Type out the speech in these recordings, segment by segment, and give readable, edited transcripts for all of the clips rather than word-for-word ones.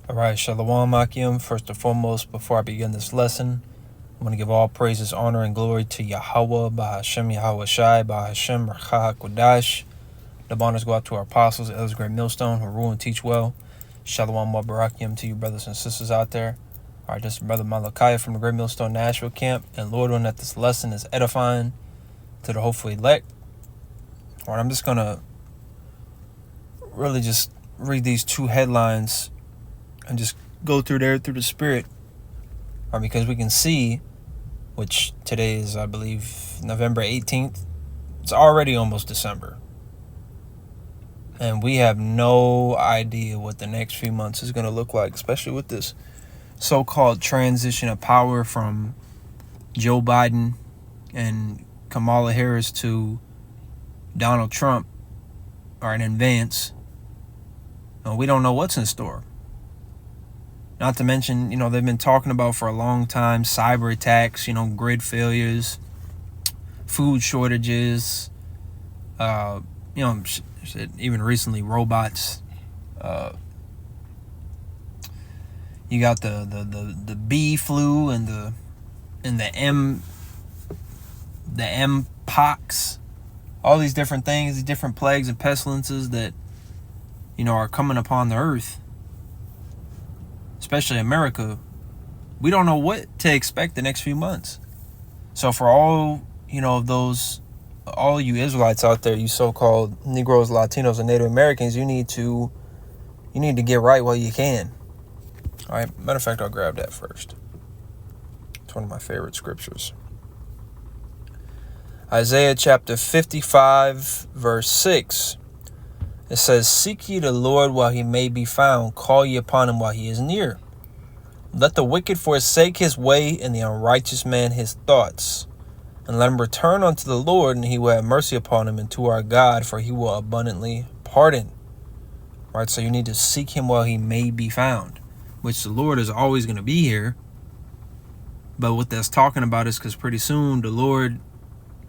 Alright, Shalom Akim. First and foremost, before I begin this lesson, I want to give all praises, honor, and glory to Yahweh, Bahashem Yahweh Shai, Bahashem Rachah HaKodash. The honors go out to our apostles, elders, great millstone, who rule and teach well. Shalom Barakim to you brothers and sisters out there. Alright, this is Brother Malachi from the Great Millstone Nashville camp, and Lord, when that this lesson is edifying to the hopefully elect. Alright, I'm just going to really just read these two headlines and just go through the spirit, because we can see, which today is, I believe, November 18th. It's already almost December. And we have no idea what the next few months is going to look like, especially with this so-called transition of power from Joe Biden and Kamala Harris to Donald Trump, or in advance. We don't know what's in store. Not to mention, they've been talking about for a long time cyber attacks, grid failures, food shortages, even recently robots. You got the bee flu and the mpox, all these different things, these different plagues and pestilences that are coming upon the earth. Especially America, we don't know what to expect the next few months. So for all, all you Israelites out there, you so-called Negroes, Latinos, and Native Americans, you need to get right while you can. All right, matter of fact, I'll grab that first. It's one of my favorite scriptures. Isaiah chapter 55, verse 6. It says, "Seek ye the Lord while he may be found. Call ye upon him while he is near. Let the wicked forsake his way, and the unrighteous man his thoughts. And let him return unto the Lord, and he will have mercy upon him, and to our God, for he will abundantly pardon." All right, so you need to seek him while he may be found, which the Lord is always going to be here. But what that's talking about is because pretty soon the Lord,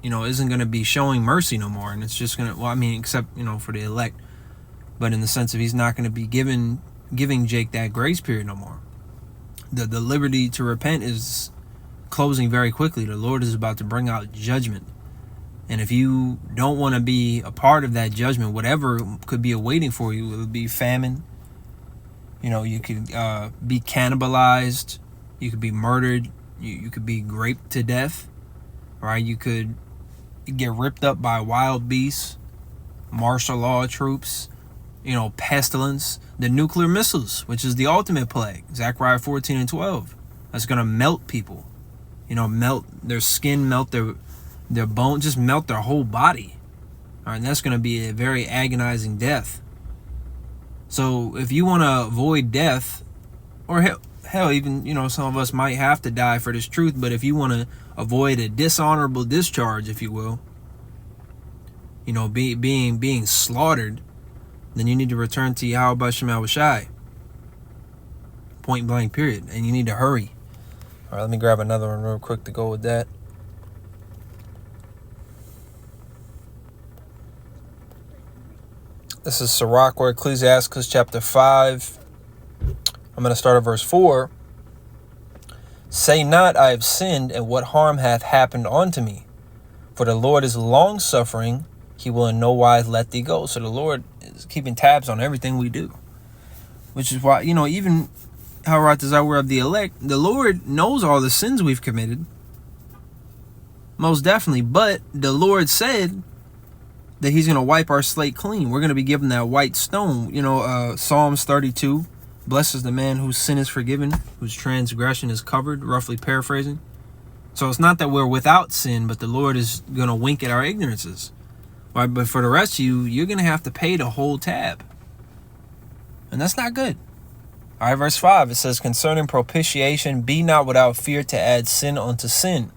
isn't going to be showing mercy no more. And it's just going to, except, for the elect. But in the sense of he's not going to be giving Jake that grace period no more. The liberty to repent is closing very quickly. The Lord is about to bring out judgment. And if you don't want to be a part of that judgment, whatever could be awaiting for you, it would be famine. You could be cannibalized. You could be murdered. You could be raped to death. Right? You could get ripped up by wild beasts, martial law troops, pestilence, the nuclear missiles, which is the ultimate plague. Zechariah 14 and 12. That's going to melt people. Melt their skin, melt their bone, just melt their whole body. All right, and that's going to be a very agonizing death. So if you want to avoid death, or hell, even, some of us might have to die for this truth, but if you want to avoid a dishonorable discharge, if you will, being slaughtered, then you need to return to Yahweh B'Shem Yahweh Shai. Point blank, period. And you need to hurry. All right, let me grab another one real quick to go with that. This is Sirach, or Ecclesiastes chapter 5. I'm going to start at verse 4. "Say not, I have sinned, and what harm hath happened unto me? For the Lord is long-suffering, he will in no wise let thee go." So the Lord is keeping tabs on everything we do. Which is why, even how right desire we're of the elect, the Lord knows all the sins we've committed. Most definitely. But the Lord said that he's going to wipe our slate clean. We're going to be given that white stone. Psalms 32. "Blessed is the man whose sin is forgiven, whose transgression is covered," roughly paraphrasing. So it's not that we're without sin, but the Lord is going to wink at our ignorances. Right? But for the rest of you, you're going to have to pay the whole tab. And that's not good. All right, verse 5, it says, "Concerning propitiation, be not without fear to add sin unto sin.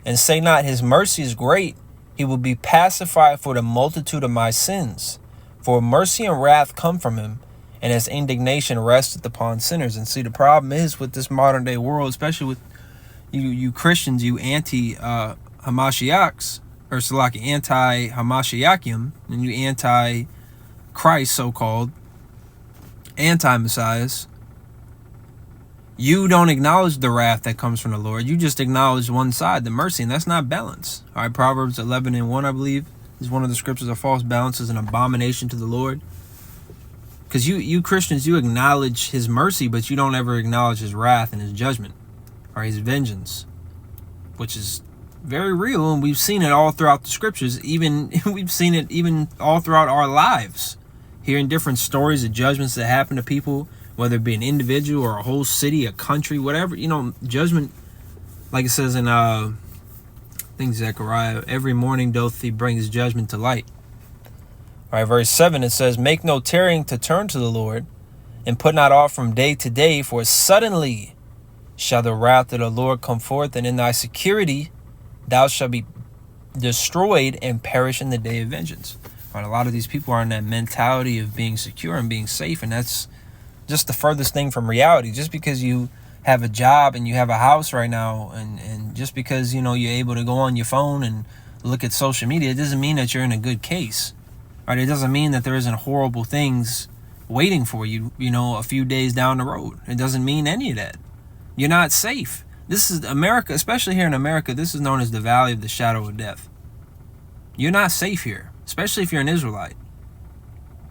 And say not, his mercy is great. He will be pacified for the multitude of my sins. For mercy and wrath come from him, and his indignation resteth upon sinners." And see, the problem is with this modern day world, especially with you Christians, you anti-Hamashiachs, or Salaki, anti-Hamashiachim, and you anti-Christ, so-called, anti-Messiahs, You don't acknowledge the wrath that comes from the Lord. You just acknowledge one side, the mercy, and that's not balance. All right, Proverbs 11:1, I believe, is one of the scriptures. A false balance is an abomination to the Lord. Because you Christians, you acknowledge his mercy, but you don't ever acknowledge his wrath and his judgment or his vengeance, which is very real, and we've seen it all throughout the scriptures. We've seen it even all throughout our lives, hearing different stories of judgments that happen to people, whether it be an individual or a whole city, a country, whatever. Judgment, like it says in I think Zechariah, every morning doth he bring his judgment to light. All right, verse 7, it says, make no tarrying to turn to the Lord, and put not off from day to day, for suddenly shall the wrath of the Lord come forth, and in thy security thou shalt be destroyed and perish in the day of vengeance. Right, a lot of these people are in that mentality of being secure and being safe, and that's just the furthest thing from reality. Just because you have a job and you have a house right now, and just because you're able to go on your phone and look at social media, it doesn't mean that you're in a good case. Right? It doesn't mean that there isn't horrible things waiting for you, a few days down the road. It doesn't mean any of that. You're not safe. This is America, especially here in America. This is known as the valley of the shadow of death. You're not safe here, especially if you're an Israelite.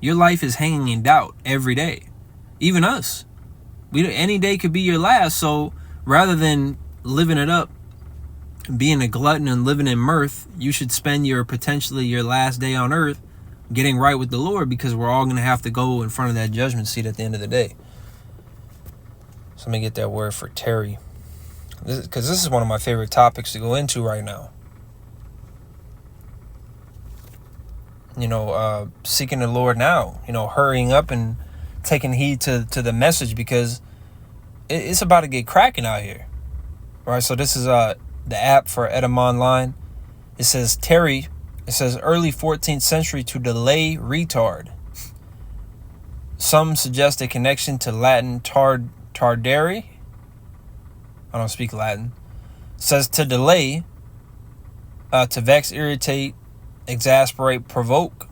Your life is hanging in doubt every day. Even us. Any day could be your last. So rather than living it up, being a glutton and living in mirth, you should spend potentially your last day on earth getting right with the Lord, because we're all going to have to go in front of that judgment seat at the end of the day. So let me get that word for tarry, because this is one of my favorite topics to go into right now. Seeking the Lord now, hurrying up and taking heed to the message, because it's about to get cracking out here. All right, so this is the app for Edom Online. It says tarry. It says early 14th century to delay, retard. Some suggest a connection to Latin tardere. I don't speak Latin. It says to delay, to vex, irritate, exasperate, provoke,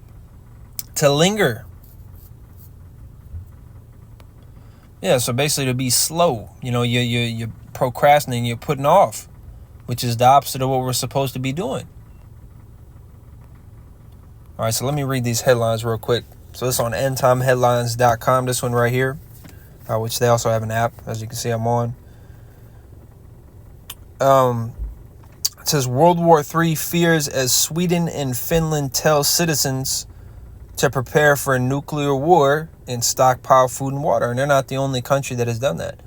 to linger. Yeah, so basically to be slow. You're procrastinating, you're putting off, which is the opposite of what we're supposed to be doing. All right, so let me read these headlines real quick. So it's on endtimeheadlines.com, this one right here, which they also have an app, as you can see I'm on. It says World War III fears as Sweden and Finland tell citizens to prepare for a nuclear war and stockpile food and water. And they're not the only country that has done that.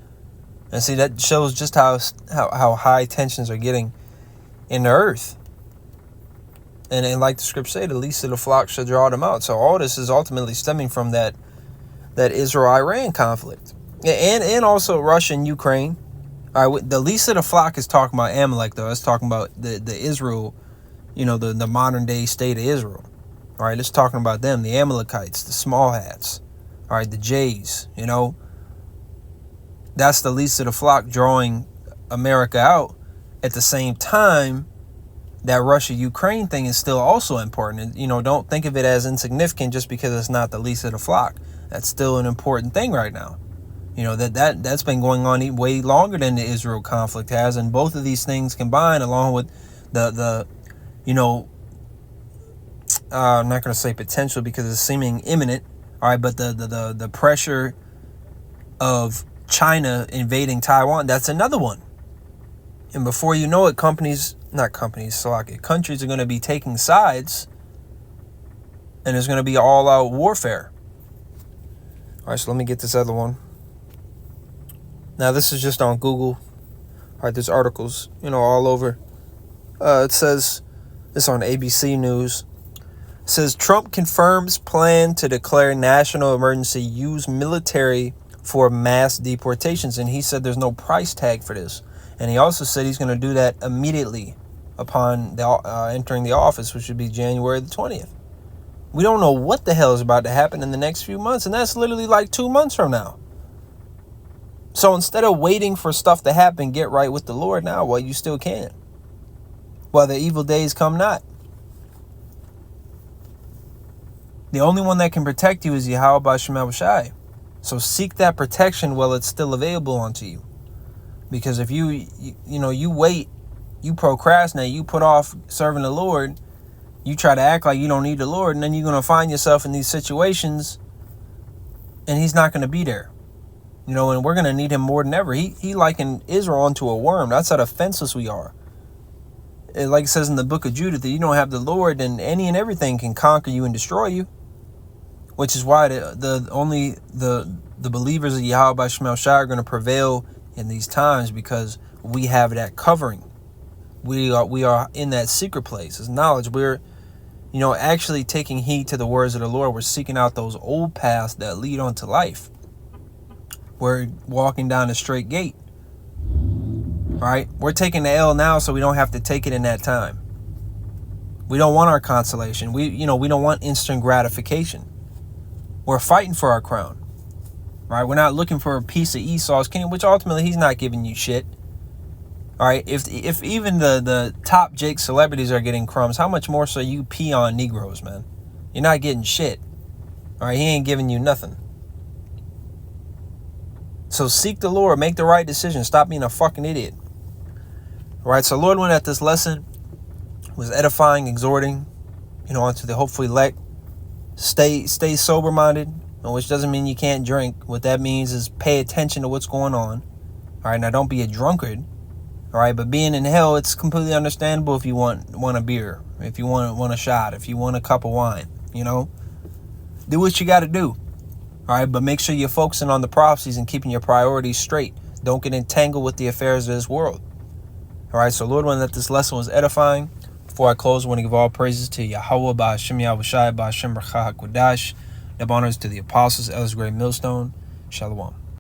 And see, that shows just how high tensions are getting in the earth. And like the scripture say, the least of the flock shall draw them out. So all this is ultimately stemming from that Israel-Iran conflict. And also Russia and Ukraine. All right, the least of the flock is talking about Amalek, though. It's talking about the Israel, the modern day state of Israel. All right, it's talking about them, the Amalekites, the small hats. All right, the Jays, That's the least of the flock drawing America out. At the same time, that Russia-Ukraine thing is still also important. And, don't think of it as insignificant just because it's not the least of the flock. That's still an important thing right now. That's been going on way longer than the Israel conflict has. And both of these things combined, along with the I'm not going to say potential because it's seeming imminent. All right, but the pressure of China invading Taiwan, that's another one. And before you know it, countries are going to be taking sides, and there's going to be all-out warfare. All right, so let me get this other one. Now, this is just on Google. All right, there's articles, all over. It says, this on ABC News. It says, Trump confirms plan to declare national emergency, use military for mass deportations. And he said there's no price tag for this. And he also said he's going to do that immediately upon entering the office, which would be January the 20th. We don't know what the hell is about to happen in the next few months, and that's literally like 2 months from now. So instead of waiting for stuff to happen, get right with the Lord now while you still can, while the evil days come not. The only one that can protect you is Yahweh B'Shem Shai. So seek that protection while it's still available unto you. Because if you wait, you procrastinate, you put off serving the Lord, you try to act like you don't need the Lord, and then you're going to find yourself in these situations and he's not going to be there. And we're going to need him more than ever. He likened Israel onto a worm. That's how defenseless we are. Like it says in the book of Judith, that you don't have the Lord, then any and everything can conquer you and destroy you. Which is why only the believers of Yahweh Shemel Shai are going to prevail in these times, because we have that covering. We are in that secret place. It's knowledge. We're actually taking heed to the words of the Lord. We're seeking out those old paths that lead on to life. We're walking down the straight gate. Right? We're taking the L now so we don't have to take it in that time. We don't want our consolation. We don't want instant gratification. We're fighting for our crown. Right? We're not looking for a piece of Esau's kingdom, which ultimately he's not giving you shit. All right, if even the top Jake celebrities are getting crumbs, how much more so you peon Negroes, man? You're not getting shit. All right, he ain't giving you nothing. So seek the Lord, make the right decision. Stop being a fucking idiot. All right, so Lord, when at this lesson was edifying, exhorting, unto the hopeful elect, stay sober-minded, which doesn't mean you can't drink. What that means is pay attention to what's going on. All right, now don't be a drunkard. All right, but being in hell, it's completely understandable if you want a beer, if you want a shot, if you want a cup of wine, Do what you got to do. All right, but make sure you're focusing on the prophecies and keeping your priorities straight. Don't get entangled with the affairs of this world. All right, so Lord, when that this lesson was edifying, before I close, I want to give all praises to Yahweh, Ba'ashem Yahushai, Ba'ashem Barcha HaKodash. Honors to the apostles, elders, great millstone. Shalom.